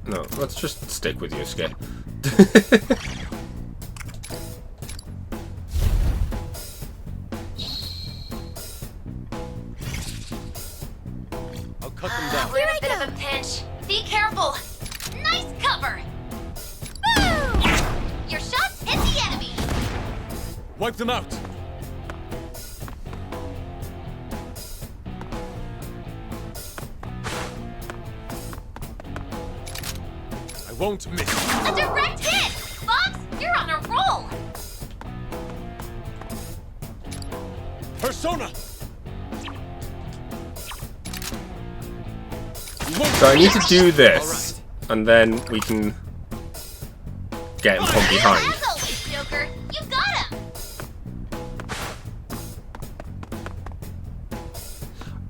No, let's just stick with Yusuke. I'll cut them down. We're in a bit of a pinch. Be careful. Nice cover. Boom! Your shots hit the enemy. Wipe them out. I won't miss. A direct hit. Fox, you're on a roll. Persona. So I need to do this, and then we can get him from behind. As always, Joker, you got him.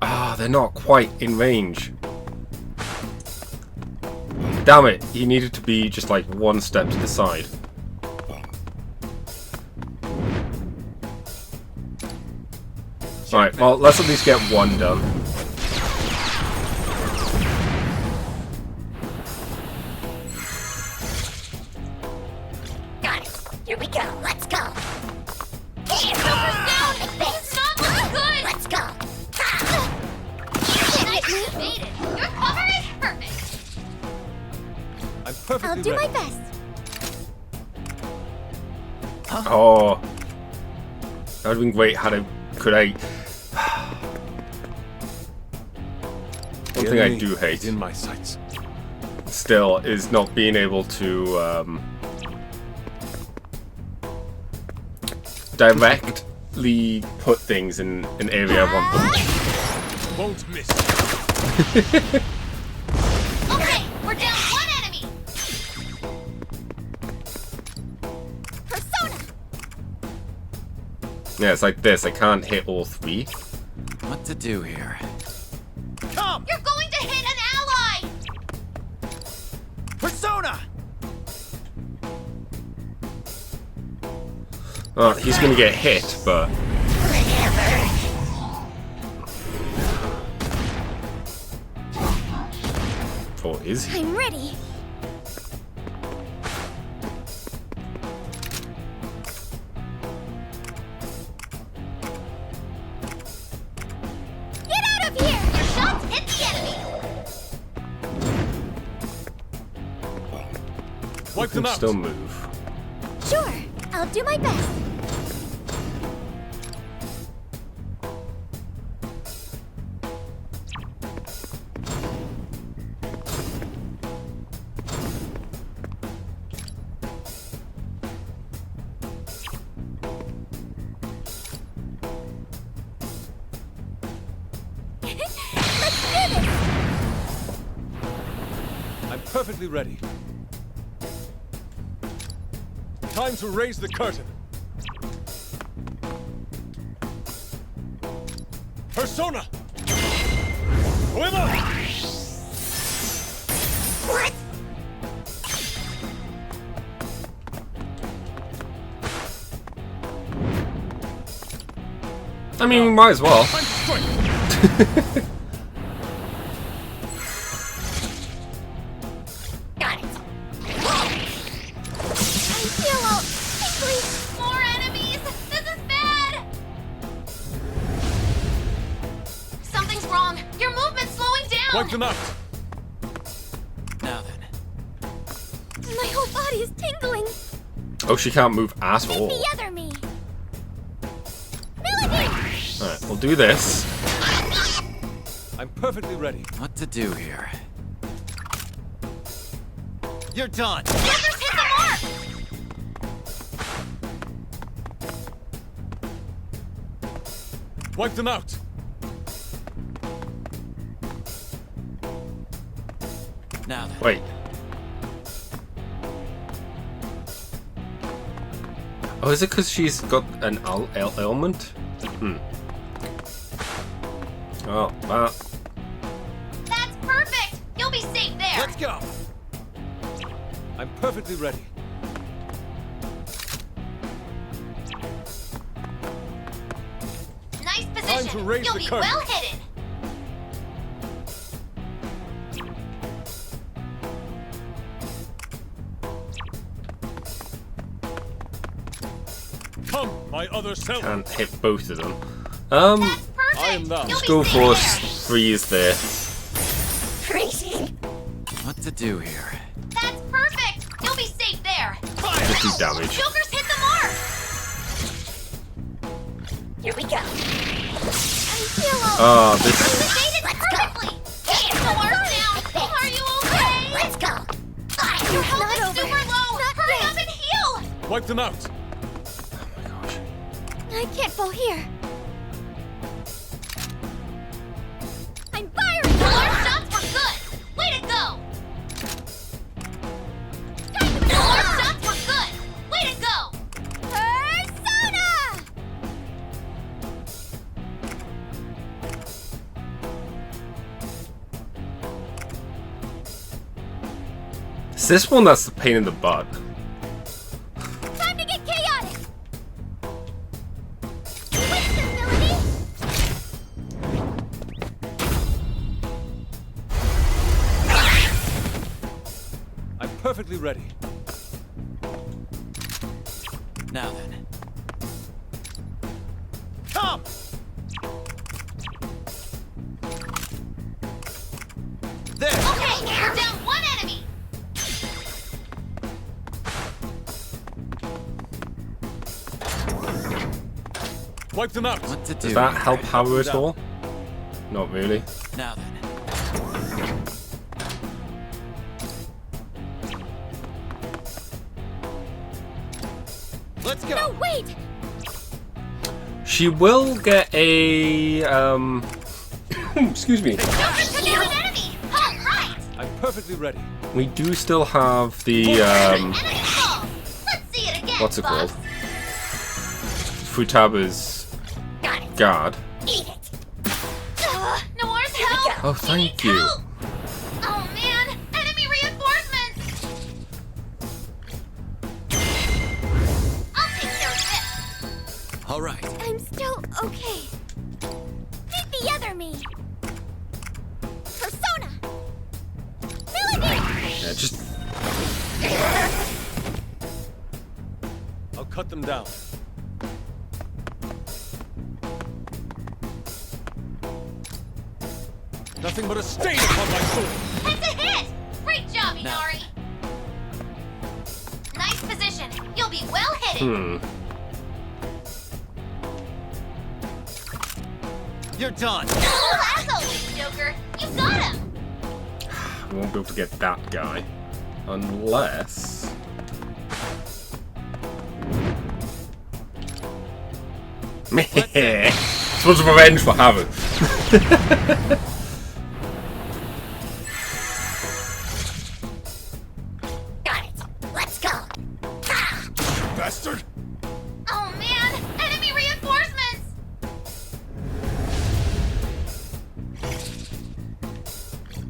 Ah, they're not quite in range. Damn it, he needed to be just like one step to the side. Alright, well, let's at least get one done. Got it. Here we go. Let's go. Joker's down. It's not looking good. Let's go. Nice evaded. Your cover is perfect. I'm perfectly I'll do ready. my best. Oh, that would have been great had I could I. One thing I do hate in my sights. still is not being able to directly put things in an area I want them. Won't miss. Okay, we're down one enemy. Persona. Yeah, it's like this. I can't hit all three. What to do here? Come, You're going to hit an ally. Persona. Oh, he's gonna get hit, but or is he? I'm ready. Get out of here! Your shots hit the enemy. Wipe He them can out. still move. Sure, I'll do my best. I'm perfectly ready. Time to raise the curtain. Persona. Poema. What? I mean, we might as well. Time to strike. Got it. I feel all tingly. More enemies. This is bad. Something's wrong. Your movement's slowing down. Wipe them out. Now then. My whole body is tingling. Oh, she can't move at all. The other me. Milligan. Alright, we'll do this. I'm perfectly ready. What to do here? You're done. Joker's hit the mark. Wipe them out. Now then. Wait. Oh, is it because she's got an ailment? Hmm. Oh, well. That's perfect. You'll be safe there. Let's go. I'm perfectly ready. Nice Time to position. raise You'll the be curtain. well hidden. become my other self. Can't hit both of them. That's perfect. I am thou. You'll Let's be go safe for there. freeze there. What to do here? That's perfect. You'll be safe there. Just do damage. Joker's hit the mark. Here we go. I feel all Oh, this. activated perfectly. Noir's down. Are you okay? Let's go. Your health Not is over. super low. Not Hurry yet. up and heal. Wipe them out. Oh my gosh. I can't fall here. I'm firing. Noir's shots were good. Way to go. Noir's shots were good. Way to go. Persona! It's this one that's the pain in the butt. Time to get chaotic. Wait, ability. I'm perfectly ready. Now then. Come! There! Okay, we're down one enemy. Wipe them out! What to do Does that here? help Power at all? Not really. Now then. Let's go! No, wait. She will get a excuse me. Joker took out an enemy. All right. I'm perfectly ready. We do still have the Enemy fall. Let's see it again. what's it boss. called? Futaba's Got it. guard. Eat it. Noir's help. Oh, He thank needs you. help. Oh man, enemy reinforcements. I'll take care of this. All right. I'm still okay. Meet the other me. Persona. Ability. Yeah, just I'll cut them down. Nothing but a stain upon my soul. That's a hit. Great job, Now. Inari. Nice position. You'll be well hidden. You're done. Oh, as always, Joker. You got him. I won't be able to get that guy unless. This was revenge for Havoc. Got it. Let's go. Bastard! Oh man, enemy reinforcements.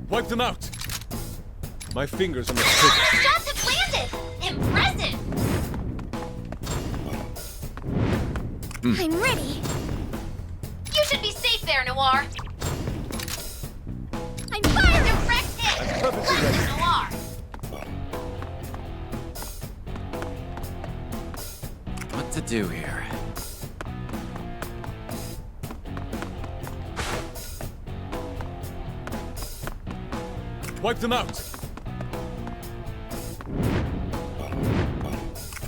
Wipe them out! My fingers on the trigger. Shots have landed. Impressive. I'm ready. You should be safe there, Noir. I'm firing. Direct hit. perfectly Classic Noir. What to do here? Wipe them out!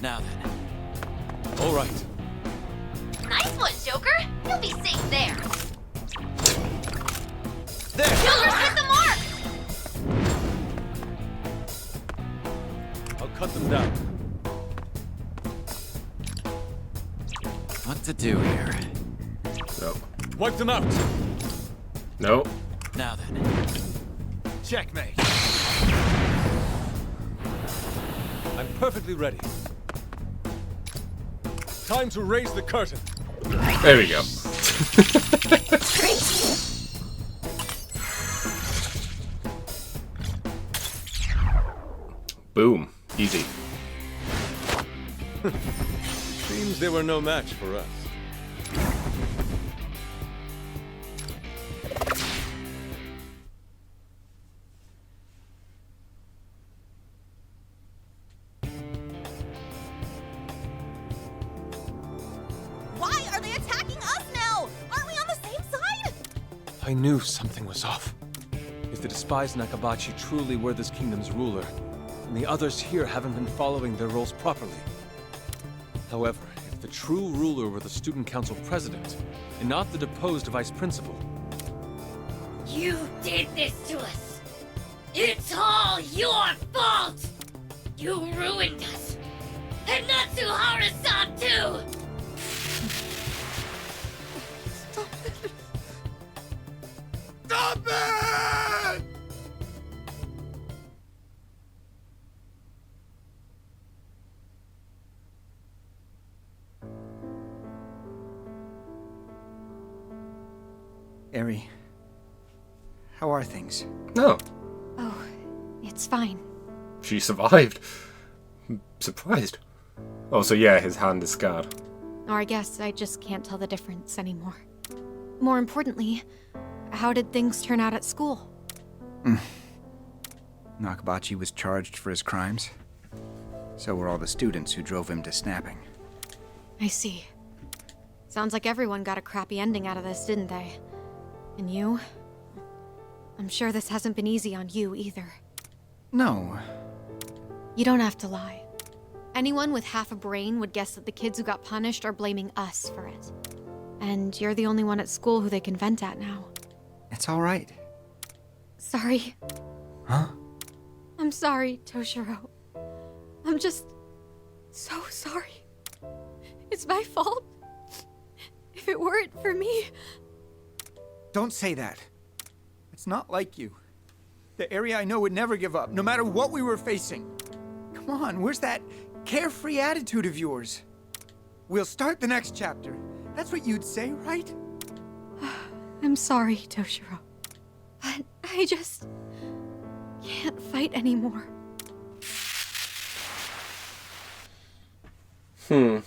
Now then. All right. Nice one, Joker. You'll be safe there. There! Joker's hit the mark. I'll cut them down. What to do here? Nope. Wipe them out! Nope. Now then. Checkmate! I'm perfectly ready. Time to raise the curtain. There we go. Boom. Easy. Seems they were no match for us. I knew something was off. If the despised Nakabachi truly were this kingdom's ruler, then the others here haven't been following their roles properly. However, if the true ruler were the student council president, and not the deposed vice principal... You did this to us. It's all your fault. You ruined us. And Natsuhara-san too. Stop it! Eri, how are things? No, Oh, it's fine. she survived. I'm surprised. Oh, so yeah, his hand is scarred. Or I guess I just can't tell the difference anymore. More importantly, how did things turn out at school? Nakabachi was charged for his crimes. So were all the students who drove him to snapping. I see. Sounds like everyone got a crappy ending out of this, didn't they? And you? I'm sure this hasn't been easy on you either. No. You don't have to lie. Anyone with half a brain would guess that the kids who got punished are blaming us for it. And you're the only one at school who they can vent at now. It's all right. Sorry. Huh? I'm sorry, Toshiro. I'm just so sorry. It's my fault. If it weren't for me... Don't say that. It's not like you. The area I know would never give up, no matter what we were facing. Come on, where's that carefree attitude of yours? We'll start the next chapter. That's what you'd say, right? I'm sorry, Toshiro. But I just... can't fight anymore. Yeah.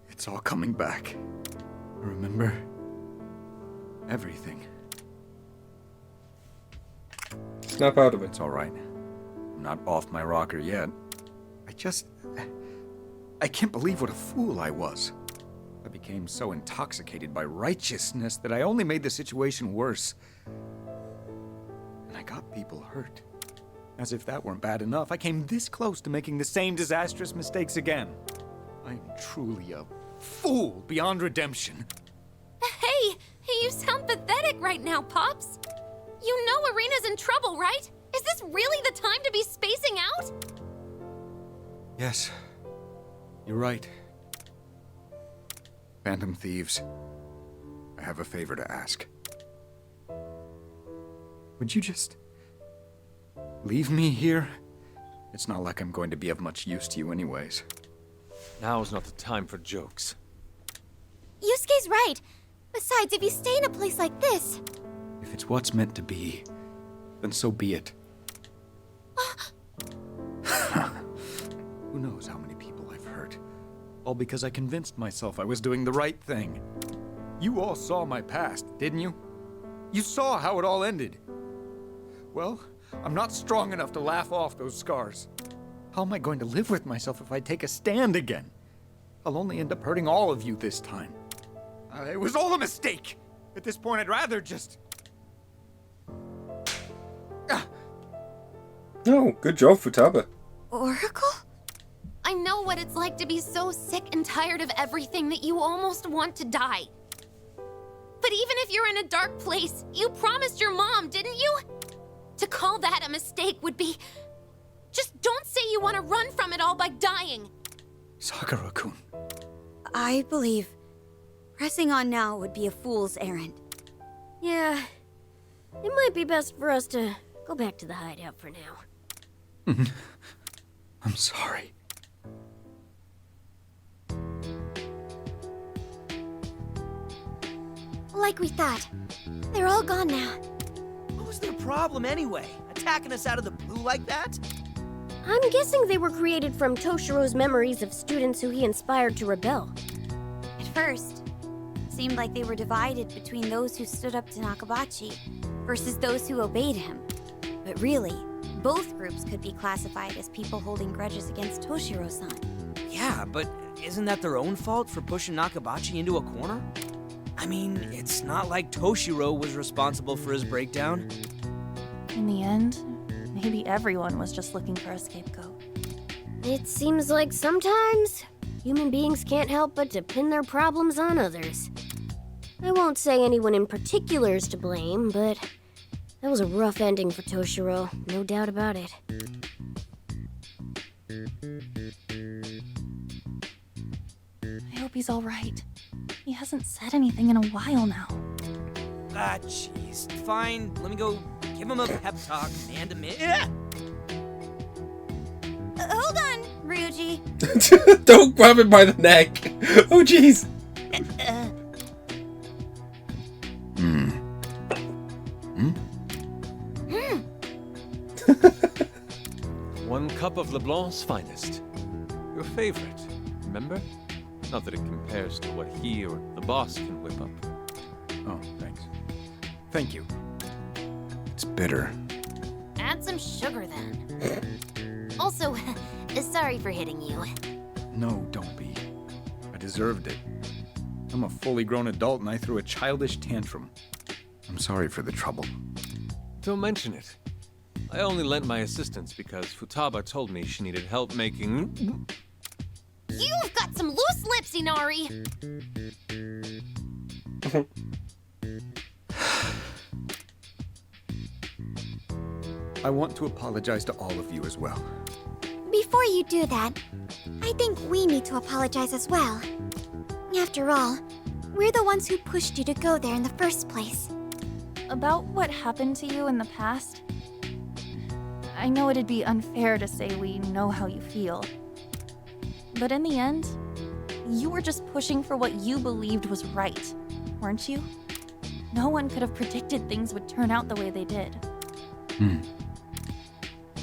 It's all coming back. Remember? Everything. Snap out of it. It's all right. I'm not off my rocker yet. I can't believe what a fool I was. I became so intoxicated by righteousness that I only made the situation worse. And I got people hurt. As if that weren't bad enough, I came this close to making the same disastrous mistakes again. I'm truly a fool beyond redemption. Hey, you sound pathetic right now, Pops. You know Arena's in trouble, right? Is this really the time to be spacing out? Yes, you're right. Phantom Thieves, I have a favor to ask. Would you just leave me here? It's not like I'm going to be of much use to you anyways. Now's not the time for jokes. Yusuke's right. Besides, if you stay in a place like this... If it's what's meant to be, then so be it. Who knows how many people I've hurt? All because I convinced myself I was doing the right thing. You all saw my past, didn't you? You saw how it all ended. Well, I'm not strong enough to laugh off those scars. How am I going to live with myself if I take a stand again? I'll only end up hurting all of you this time. It was all a mistake. At this point, I'd rather just... No, good job, Futaba. Oracle? I know what it's like to be so sick and tired of everything that you almost want to die. But even if you're in a dark place, you promised your mom, didn't you? To call that a mistake would be... Just don't say you want to run from it all by dying. Sakura-kun. I believe pressing on now would be a fool's errand. Yeah, it might be best for us to go back to the hideout for now. I'm sorry. Like we thought. They're all gone now. What was their problem anyway? Attacking us out of the blue like that? I'm guessing they were created from Toshiro's memories of students who he inspired to rebel. At first, it seemed like they were divided between those who stood up to Nakabachi versus those who obeyed him. But really, both groups could be classified as people holding grudges against Toshiro-san. Yeah, but isn't that their own fault for pushing Nakabachi into a corner? I mean, it's not like Toshiro was responsible for his breakdown. In the end, maybe everyone was just looking for a scapegoat. It seems like sometimes human beings can't help but to pin their problems on others. I won't say anyone in particular is to blame, but that was a rough ending for Toshiro, no doubt about it. I hope he's all right. He hasn't said anything in a while now. Ah, jeez. Fine, let me go give him a pep talk, man to man. Hold on, Ryuji. Don't grab him by the neck. Oh, jeez. One cup of LeBlanc's finest. Your favorite, remember? Not that it compares to what he or the boss can whip up. Oh, thanks. Thank you. It's bitter. Add some sugar then. Also, sorry for hitting you. No, don't be. I deserved it. I'm a fully grown adult and I threw a childish tantrum. I'm sorry for the trouble. Don't mention it. I only lent my assistance because Futaba told me she needed help making... You've got some loose lips, Inari! I want to apologize to all of you as well. Before you do that, I think we need to apologize as well. After all, we're the ones who pushed you to go there in the first place. About what happened to you in the past, I know it'd be unfair to say we know how you feel. But in the end, you were just pushing for what you believed was right, weren't you? No one could have predicted things would turn out the way they did.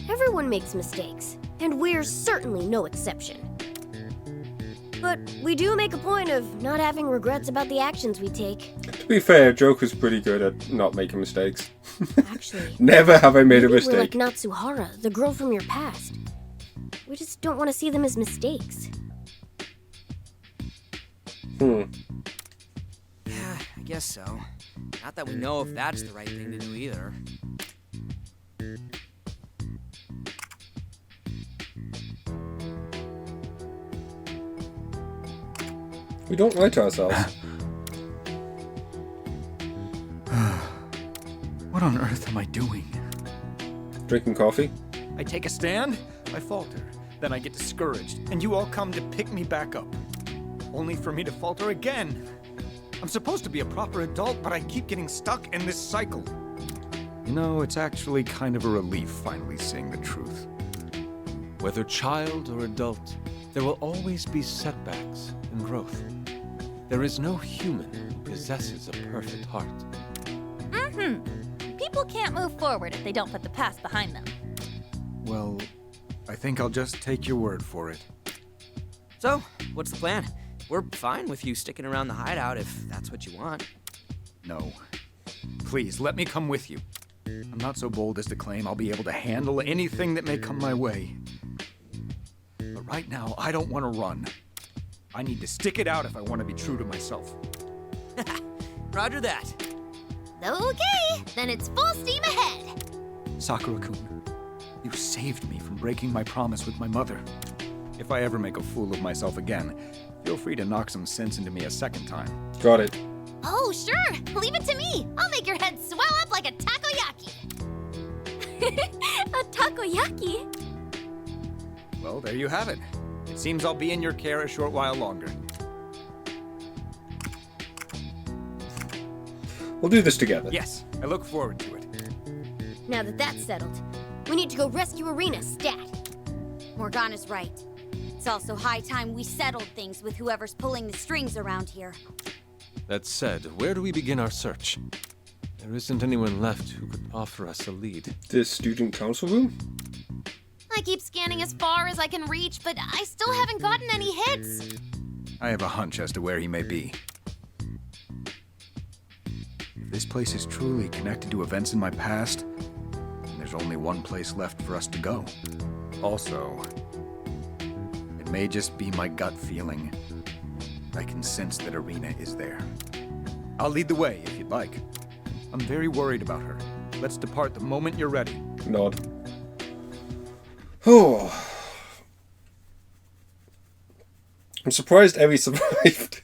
Everyone makes mistakes, and we're certainly no exception. But we do make a point of not having regrets about the actions we take. To be fair, Joker's pretty good at not making mistakes. Actually, Never have I made a maybe mistake. we're like Natsuhara, the girl from your past. We just don't want to see them as mistakes. Yeah, I guess so. Not that we know if that's the right thing to do either. We don't lie to ourselves. What on earth am I doing? Drinking coffee? I take a stand, I falter, then I get discouraged, and you all come to pick me back up. Only for me to falter again. I'm supposed to be a proper adult, but I keep getting stuck in this cycle. You know, it's actually kind of a relief finally seeing the truth. Whether child or adult, there will always be setbacks and growth. There is no human who possesses a perfect heart. People can't move forward if they don't put the past behind them. Well, I think I'll just take your word for it. So, what's the plan? We're fine with you sticking around the hideout if that's what you want. No. Please, let me come with you. I'm not so bold as to claim I'll be able to handle anything that may come my way. But right now, I don't want to run. I need to stick it out if I want to be true to myself. Roger that. Okay, then it's full steam ahead. Sakura-kun, you saved me from breaking my promise with my mother. If I ever make a fool of myself again, feel free to knock some sense into me a second time. Got it. Oh, sure. Leave it to me. I'll make your head swell up like a takoyaki. A takoyaki? Well, there you have it. It seems I'll be in your care a short while longer. We'll do this together. Yes, I look forward to it. Now that that's settled, we need to go rescue Arena stat. Morgana's right. It's also high time we settled things with whoever's pulling the strings around here. That said, where do we begin our search? There isn't anyone left who could offer us a lead. The student council room? I keep scanning as far as I can reach, but I still haven't gotten any hits. I have a hunch as to where he may be. If this place is truly connected to events in my past, then there's only one place left for us to go. Also, it may just be my gut feeling. I can sense that Irina is there. I'll lead the way if you'd like. I'm very worried about her. Let's depart the moment you're ready. Nod. Oh. I'm surprised Evie survived.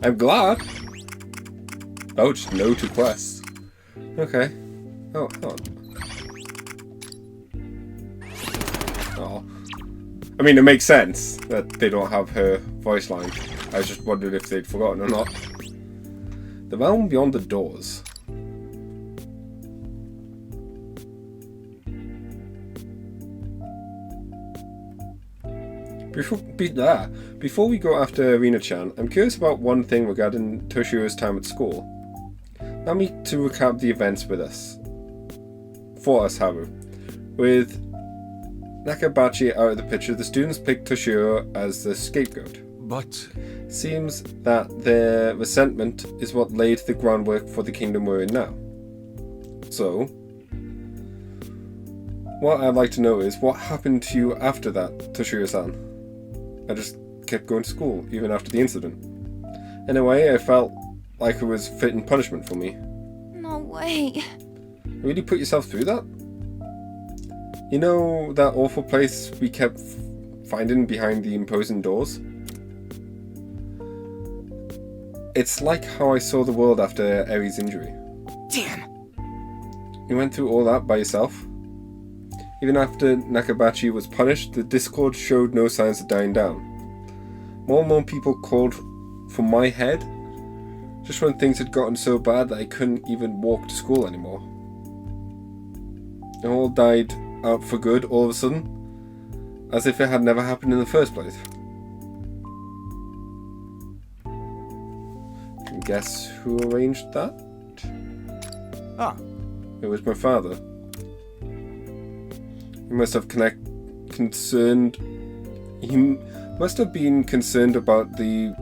I'm glad. Oh, just no to quests. Okay. Oh, hold on. Oh. I mean, it makes sense that they don't have her voice line. I just wondered if they'd forgotten or not. The realm beyond the doors. Before we go after Irina-chan, I'm curious about one thing regarding Toshio's time at school. Allow me to recap the events with us. For us, however. With Nakabachi out of the picture, the students picked Toshio as the scapegoat. But... Seems that their resentment is what laid the groundwork for the kingdom we're in now. So, what I'd like to know is, what happened to you after that, Toshio-san? I just kept going to school, even after the incident. In a way, I felt like it was fitting punishment for me. No way. Really put yourself through that? You know that awful place we kept finding behind the imposing doors? It's like how I saw the world after Eri's injury. Damn! You went through all that by yourself? Even after Nakabachi was punished, the discord showed no signs of dying down. More and more people called for my head, just when things had gotten so bad that I couldn't even walk to school anymore. It all died out for good all of a sudden, as if it had never happened in the first place. And guess who arranged that? Ah. It was my father. He must have been concerned about the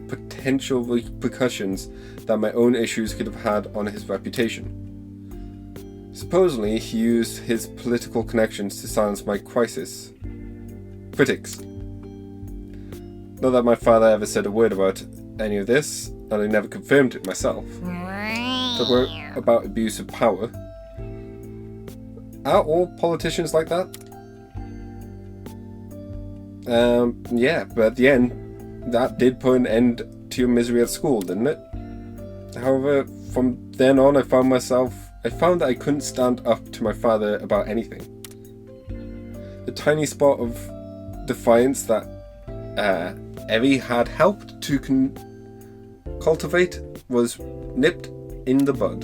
potential repercussions that my own issues could have had on his reputation. Supposedly, he used his political connections to silence my critics. Not that my father ever said a word about any of this, and I never confirmed it myself. Talk about abuse of power. Are all politicians like that? Yeah, but at the end, that did put an end to your misery at school, didn't it? However, from then on, I found that I couldn't stand up to my father about anything. The tiny spot of defiance that Eri had helped to cultivate was nipped in the bud.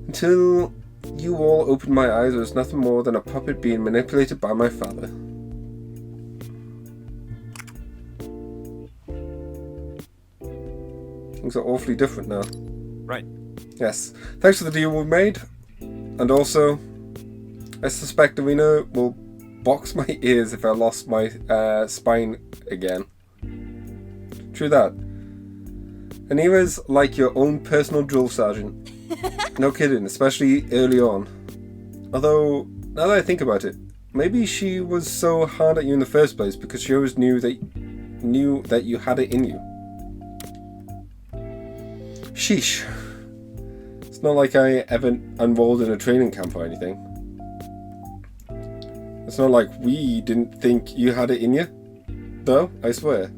Until you all opened my eyes, it was nothing more than a puppet being manipulated by my father. Things are awfully different now. Right. Yes. Thanks for the deal we made. And also, I suspect Irina will box my ears if I lost my spine again. True that. Anira's like your own personal drill sergeant. No kidding, especially early on. Although, now that I think about it, maybe she was so hard at you in the first place because she always knew that you had it in you. Sheesh. It's not like I ever enrolled in a training camp or anything. It's not like we didn't think you had it in you. Though, I swear.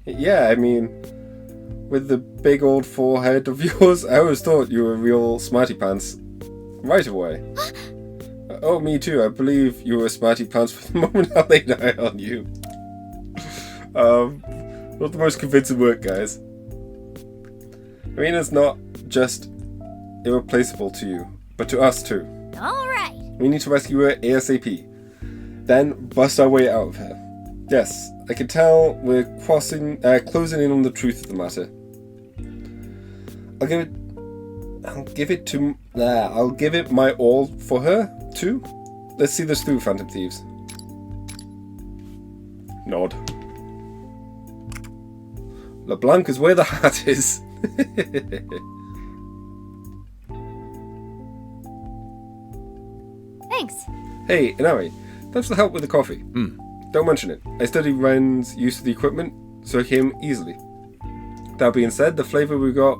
Yeah, I mean, with the big old forehead of yours, I always thought you were real smarty pants. Right away. Oh, me too. I believe you were smarty pants from the moment I laid an eye on you. Not the most convincing work, guys. Irina's not just irreplaceable to you, but to us too. Alright. We need to rescue her ASAP. Then bust our way out of her. Yes, I can tell we're closing in on the truth of the matter. I'll give it my all for her, too. Let's see this through, Phantom Thieves. Nod. LeBlanc is where the hat is. Thanks. Hey, Inari, thanks for the help with the coffee. Don't mention it. I studied Ren's use of the equipment, so it came easily. That being said, the flavour we got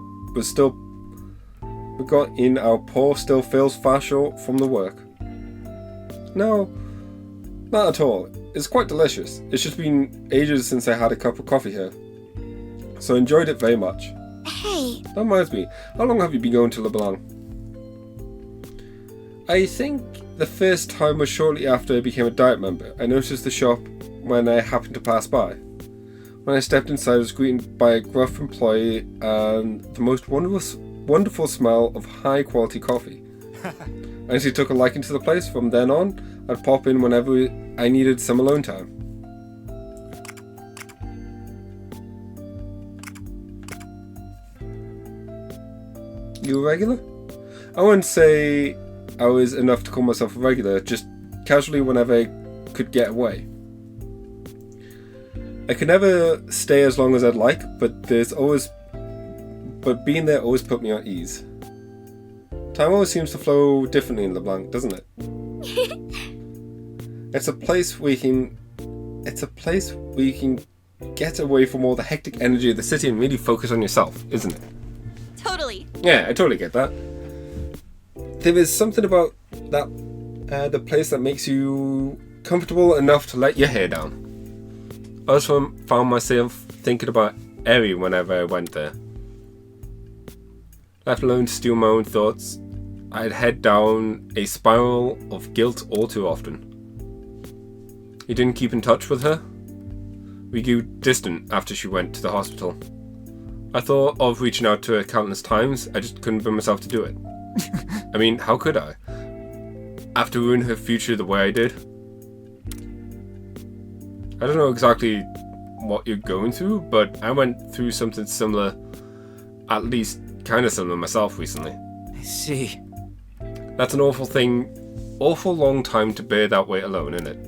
in our pour still feels far short from the work. No, not at all. It's quite delicious. It's just been ages since I had a cup of coffee here, so I enjoyed it very much. Hey, That reminds me, how long have you been going to LeBlanc? I think the first time was shortly after I became a diet member. I noticed the shop when I happened to pass by. When I stepped inside, I was greeted by a gruff employee and the most wonderful smell of high quality coffee. I actually took a liking to the place. From then on, I'd pop in whenever I needed some alone time. You a regular? I wouldn't say I was enough to call myself a regular, just casually whenever I could get away. I could never stay as long as I'd like, but being there always put me at ease. Time always seems to flow differently in LeBlanc, doesn't it? It's a place where you can get away from all the hectic energy of the city and really focus on yourself, isn't it? Totally. Yeah, I totally get that. There is something about that the place that makes you comfortable enough to let your hair down. I also found myself thinking about Eri whenever I went there. Left alone to steal my own thoughts, I'd head down a spiral of guilt all too often. You didn't keep in touch with her? We grew distant after she went to the hospital. I thought of reaching out to her countless times, I just couldn't bring myself to do it. I mean, how could I? After ruining her future the way I did? I don't know exactly what you're going through, but I went through something similar, at least kind of similar myself recently. I see. That's an awful long time to bear that weight alone, isn't it?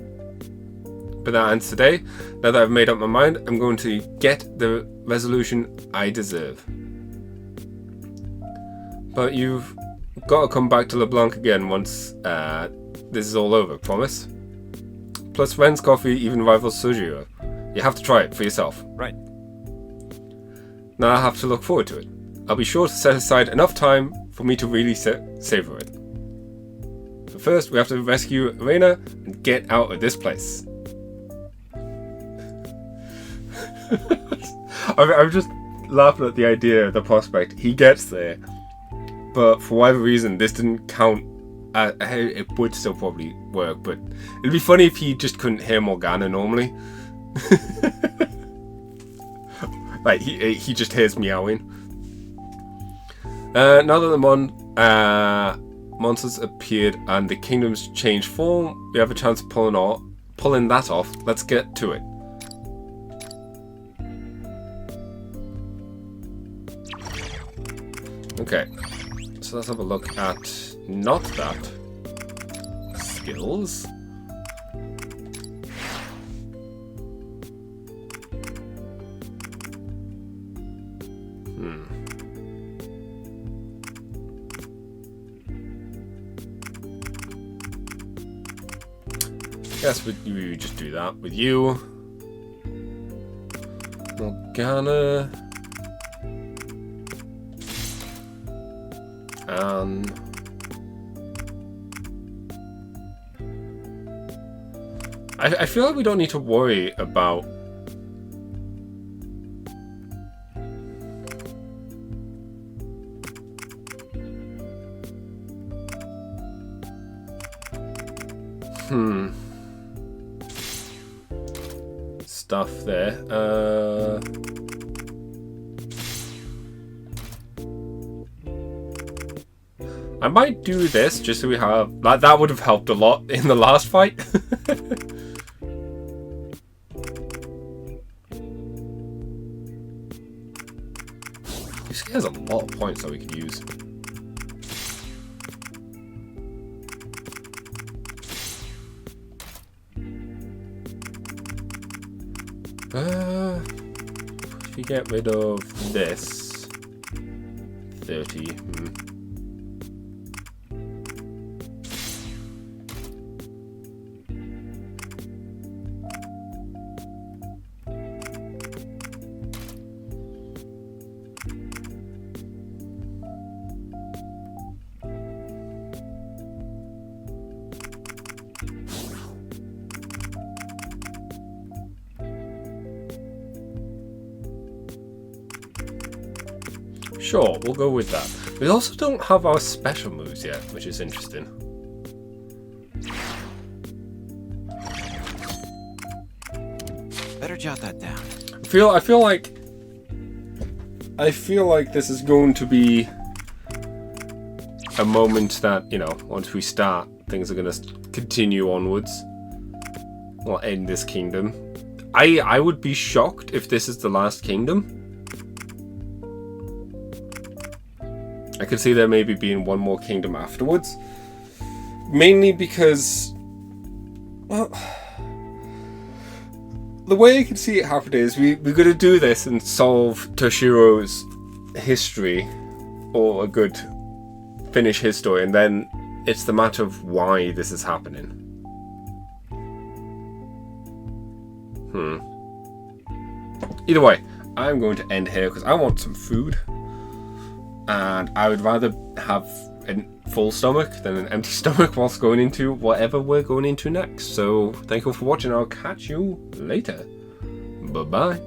But that ends today. Now that I've made up my mind, I'm going to get the resolution I deserve. But you've got to come back to LeBlanc again once this is all over, promise? Plus Ren's coffee even rivals Sojiro. You have to try it for yourself. Right. Now I have to look forward to it. I'll be sure to set aside enough time for me to really savor it. But first, we have to rescue Elena and get out of this place. I'm just laughing at the idea of the prospect. He gets there, but for whatever reason, this didn't count. It would still probably work, but it'd be funny if he just couldn't hear Morgana normally. Like he just hears meowing. Now that the monsters appeared and the kingdoms changed form, we have a chance of pulling that off. Let's get to it. Okay, so let's have a look at not that skills. Guess we just do that with you, Morgana. I feel like we don't need to worry about stuff there. I might do this just so we have that would have helped a lot in the last fight. This guy has a lot of points that we could use. If you get rid of this 30. Sure, we'll go with that. We also don't have our special moves yet, which is interesting. Better jot that down. I feel like this is going to be a moment that, you know, once we start, things are going to continue onwards. Or end this kingdom. I would be shocked if this is the last kingdom. I could see there maybe being one more kingdom afterwards. Mainly because, well, the way I can see it happening is we're going to do this and solve Toshiro's history, or a good finish his story, and then it's the matter of why this is happening. Either way, I'm going to end here because I want some food. And I would rather have a full stomach than an empty stomach whilst going into whatever we're going into next. So, thank you all for watching. I'll catch you later. Bye-bye.